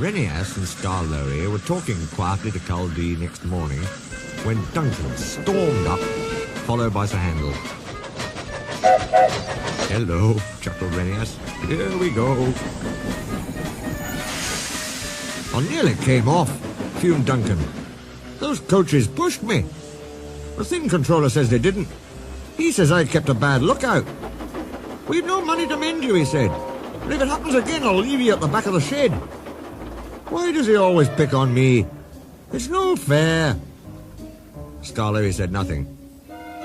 Renias and Skarloey were talking quietly to Culdee next morning when Duncan stormed up, followed by Sir Handel. "Hello," chuckled Renias. "Here we go." "I nearly came off," fumed Duncan. "Those coaches pushed me. The thing controller says they didn't. He says I kept a bad lookout. We've no money to mend you, he said. But if it happens again, I'll leave you at the back of the shed. Why does he always pick on me? It's no fair." Skarloey said nothing.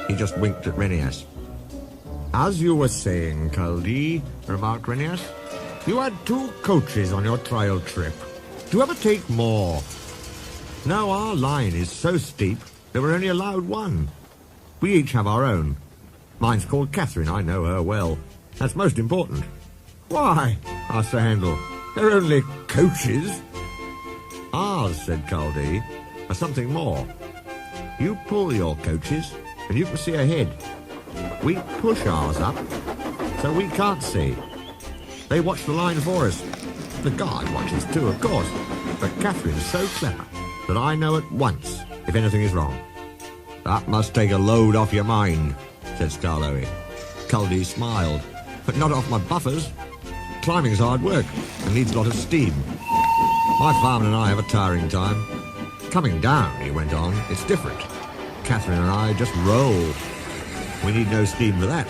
He just winked at Renias. "As you were saying, Culdee," remarked Renias, "you had 2 coaches on your trial trip. Do you ever take more? Now our line is so steep that we're only allowed 1. We each have our own. Mine's called Catherine, I know her well. That's most important." "Why?" asked Sir Handel. "They're only coaches." "Ours," said Culdee, "are something more. You pull your coaches, and you can see ahead. We push ours up, so we can't see. They watch the line for us. The guard watches too, of course, but Catherine's so clever that I know at once if anything is wrong." "That must take a load off your mind," said Skarloey. Culdee smiled. "But not off my buffers. Climbing's hard work and needs a lot of steam. My farmer and I have a tiring time. Coming down," he went on, "it's different. Catherine and I just roll. We need no steam for that."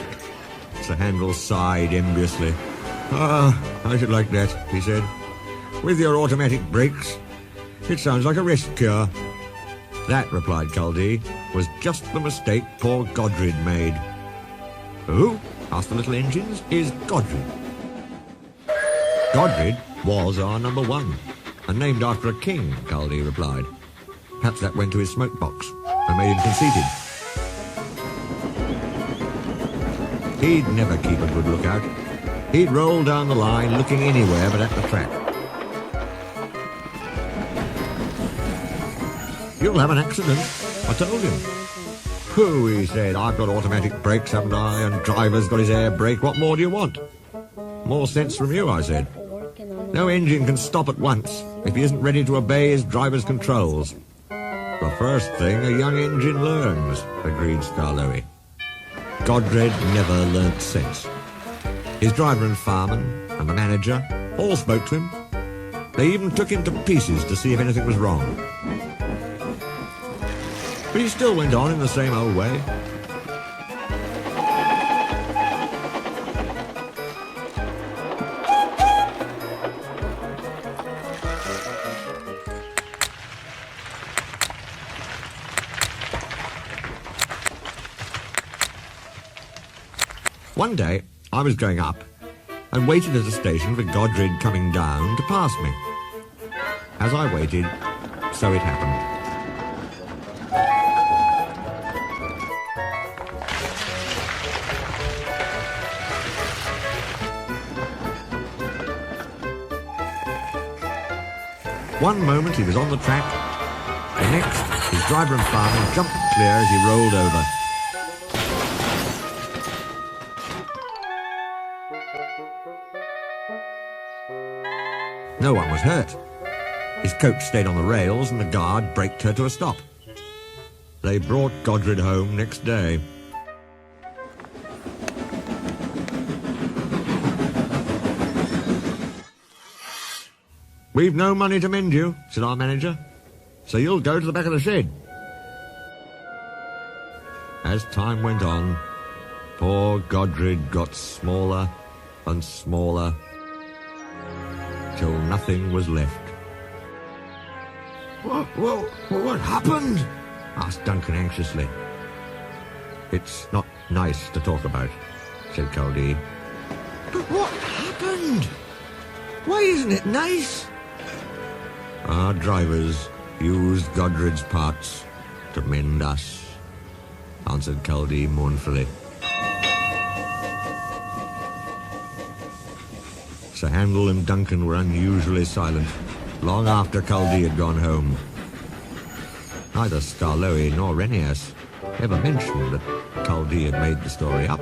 Sir Handel sighed enviously. I should like that," he said. "With your automatic brakes. It sounds like a rest cure." "That," replied Culdee, "was just the mistake poor Godred made." "Who?" asked the little engines. "Is Godred?" "Godred was our number 1, and named after a king," Culdee replied. "Perhaps that went to his smoke box and made him conceited. He'd never keep a good lookout. He'd roll down the line looking anywhere but at the track." "You'll have an accident," I told him. "Pooh," he said, "I've got automatic brakes, haven't I? And driver's got his air brake. What more do you want?" "More sense from you," I said. "No engine can stop at once if he isn't ready to obey his driver's controls." "The first thing a young engine learns," agreed Skarloey. Godred never learnt sense. His driver and fireman and the manager all spoke to him. They even took him to pieces to see if anything was wrong. But he still went on in the same old way. One day, I was going up and waited at a station for Godred coming down to pass me. As I waited, so it happened. One moment he was on the track, the next his driver and fireman jumped clear as he rolled over. No one was hurt. His coach stayed on the rails and the guard braked her to a stop. They brought Godred home next day. "We've no money to mend you," said our manager, "so you'll go to the back of the shed." As time went on, poor Godred got smaller and smaller, till nothing was left. What happened?" asked Duncan anxiously. "It's not nice to talk about," said Culdee. "But what happened? Why isn't it nice?" "Our drivers used Godred's parts to mend us," answered Culdee mournfully. Sir Handel and Duncan were unusually silent, long after Culdee had gone home. Neither Skarloey nor Renias ever mentioned that Culdee had made the story up.